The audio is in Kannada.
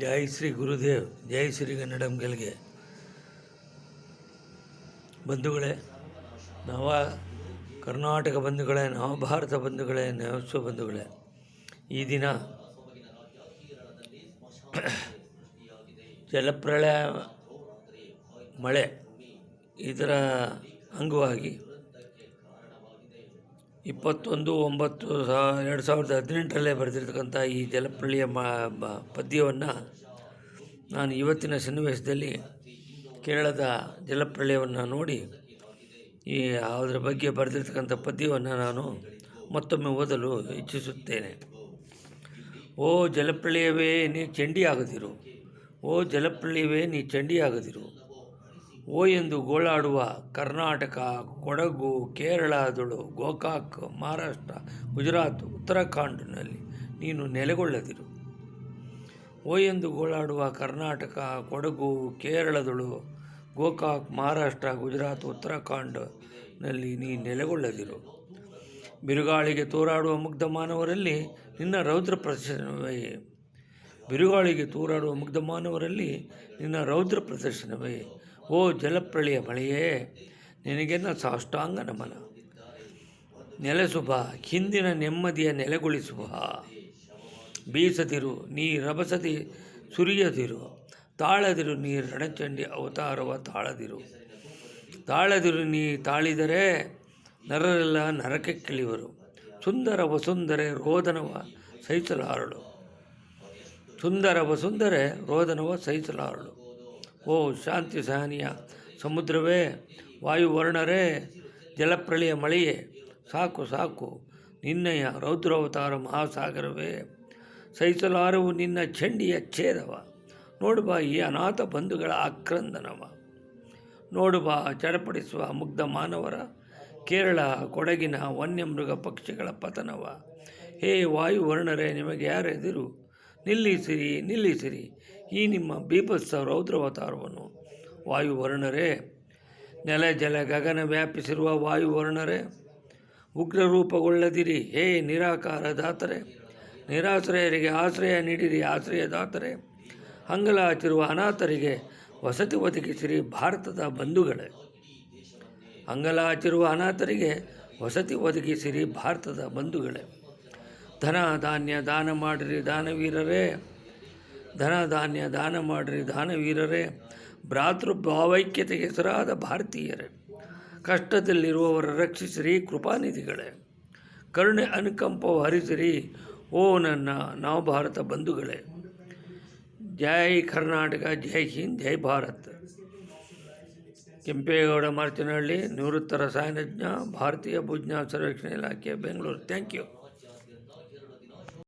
ಜೈ ಶ್ರೀ ಗುರುದೇವ್, ಜೈ ಶ್ರೀ ಕನ್ನಡಂ ಗೆಲ್ಗೆ. ಬಂಧುಗಳೇ, ನವ ಕರ್ನಾಟಕ ಬಂಧುಗಳೇ, ನವ ಭಾರತ ಬಂಧುಗಳೇ, ನವಸ್ವ ಬಂಧುಗಳೇ, ಈ ದಿನ ಜಲಪ್ರಳಯ ಮಳೆ ಇದರ ಅಂಗವಾಗಿ 21/9/2018 ಬರೆದಿರ್ತಕ್ಕಂಥ ಈ ಜಲಪ್ರಳಯ ಪದ್ಯವನ್ನು ನಾನು ಇವತ್ತಿನ ಸನ್ನಿವೇಶದಲ್ಲಿ ಕೇರಳದ ಜಲಪ್ರಳಯವನ್ನು ನೋಡಿ ಅದರ ಬಗ್ಗೆ ಬರೆದಿರ್ತಕ್ಕಂಥ ಪದ್ಯವನ್ನು ನಾನು ಮತ್ತೊಮ್ಮೆ ಓದಲು ಇಚ್ಛಿಸುತ್ತೇನೆ. ಓ ಜಲಪ್ರಳಯವೇ ನೀ ಚಂಡಿಯಾಗದಿರು, ಓ ಜಲಪ್ರಳಯವೇ ನೀ ಚಂಡಿಯಾಗದಿರು, ಓ ಎಂದು ಗೋಳಾಡುವ ಕರ್ನಾಟಕ, ಕೊಡಗು, ಕೇರಳದಳು, ಗೋಕಾಕ್, ಮಹಾರಾಷ್ಟ್ರ, ಗುಜರಾತ್, ಉತ್ತರಾಖಂಡ್ನಲ್ಲಿ ನೀನು ನೆಲೆಗೊಳ್ಳದಿರು. ಓ ಎಂದು ಗೋಳಾಡುವ ಕರ್ನಾಟಕ, ಕೊಡಗು, ಕೇರಳದಳು, ಗೋಕಾಕ್, ಮಹಾರಾಷ್ಟ್ರ, ಗುಜರಾತ್, ಉತ್ತರಾಖಂಡ್ನಲ್ಲಿ ನೀ ನೆಲೆಗೊಳ್ಳದಿರು. ಬಿರುಗಾಳಿಗೆ ತೂರಾಡುವ ಮುಗ್ಧ ಮಾನವರಲ್ಲಿ ನಿನ್ನ ರೌದ್ರ ಪ್ರದರ್ಶನವೇ, ಬಿರುಗಾಳಿಗೆ ತೂರಾಡುವ ಮುಗ್ಧ ಮಾನವರಲ್ಲಿ ನಿನ್ನ ರೌದ್ರ ಪ್ರದರ್ಶನವೇ. ಓ ಜಲಪ್ರಳಯ ಮಳೆಯೇ, ನಿನಗೆನ್ನ ಸಾಷ್ಟಾಂಗ ನಮನ. ನೆಲೆಸುಬ, ಹಿಂದಿನ ನೆಮ್ಮದಿಯ ನೆಲೆಗೊಳಿಸುವ. ಬೀಸದಿರು ನೀ ರಭಸದಿ ಸುರಿಯದಿರು, ತಾಳದಿರು ನೀ ರಣಚಂಡಿ ಅವತಾರವ ತಾಳದಿರು. ತಾಳದಿರು ನೀ ತಾಳಿದರೆ ನರರೆಲ್ಲ ನರಕಕ್ಕಿಳಿಯುವರು. ಸುಂದರ ವಸುಂಧರೆ ರೋದನವ ಸಹಿಸಲಾರಳು, ಸುಂದರ ವಸುಂಧರೆ ರೋದನವ ಸಹಿಸಲಾರಳು. ಓ ಶಾಂತಿ ಸಹನೀಯ ಸಮುದ್ರವೇ, ವಾಯುವರ್ಣರೇ, ಜಲಪ್ರಳಯ ಮಳೆಯೇ, ಸಾಕು ಸಾಕು ನಿನ್ನಯ ರೌದ್ರಾವತಾರ ಮಹಾಸಾಗರವೇ, ಸಹಿಸಲಾರವು ನಿನ್ನ ಚಂಡಿಯ ಛೇದವ. ನೋಡುಬಾ ಈ ಅನಾಥ ಬಂಧುಗಳ ಆಕ್ರಂದನವ, ನೋಡುಬಾ ಚಡಪಡಿಸುವ ಮುಗ್ಧ ಮಾನವರ, ಕೇರಳ ಕೊಡಗಿನ ವನ್ಯಮೃಗ ಪಕ್ಷಿಗಳ ಪತನವ. ಹೇ ವಾಯುವರ್ಣರೇ, ನಿಮಗೆ ಯಾರೆದಿರು? ನಿಲ್ಲಿಸಿರಿ ನಿಲ್ಲಿಸಿರಿ ಈ ನಿಮ್ಮ ಬೀಭತ್ಸ ರೌದ್ರಾವತಾರವನ್ನು. ವಾಯುವರ್ಣರೇ, ನೆಲ ಜಲ ಗಗನ ವ್ಯಾಪಿಸಿರುವ ವಾಯುವರ್ಣರೇ, ಉಗ್ರರೂಪಗೊಳ್ಳದಿರಿ. ಹೇ ನಿರಾಕಾರ ದಾತರೆ, ನಿರಾಶ್ರಯರಿಗೆ ಆಶ್ರಯ ನೀಡಿರಿ. ಆಶ್ರಯದಾತರೆ, ಅಂಗಲಾಚಿರುವ ಅನಾಥರಿಗೆ ವಸತಿ ಒದಗಿಸಿರಿ. ಭಾರತದ ಬಂಧುಗಳೇ, ಅಂಗಲಾಚಿರುವ ಅನಾಥರಿಗೆ ವಸತಿ ಒದಗಿಸಿರಿ. ಭಾರತದ ಬಂಧುಗಳೇ, ಧನ ಧಾನ್ಯ ದಾನ ಮಾಡಿರಿ ದಾನವೀರರೇ, ಧನ ಧಾನ್ಯ ದಾನ ಮಾಡಿರಿ ದಾನವೀರರೇ. ಭ್ರಾತೃ ಭಾವೈಕ್ಯತೆಗೆ ಹೆಸರಾದ ಭಾರತೀಯರೇ, ಕಷ್ಟದಲ್ಲಿರುವವರ ರಕ್ಷಿಸಿರಿ ಕೃಪಾನಿಧಿಗಳೇ. ಕರುಣೆ ಅನುಕಂಪವು ಹರಿಸಿರಿ ಓ ನನ್ನ ನವಭಾರತ ಬಂಧುಗಳೇ. ಜೈ ಕರ್ನಾಟಕ, ಜೈ ಹಿಂದ್, ಜೈ ಭಾರತ್. ಕೆಂಪೇಗೌಡ ಮಾರ್ಚನಹಳ್ಳಿ, ನಿವೃತ್ತ ರಸಾಯನಜ್ಞ, ಭಾರತೀಯ ಭೂಜ್ಞಾನ ಸರ್ವೇಕ್ಷಣಾ ಇಲಾಖೆ, ಬೆಂಗಳೂರು. Thank you.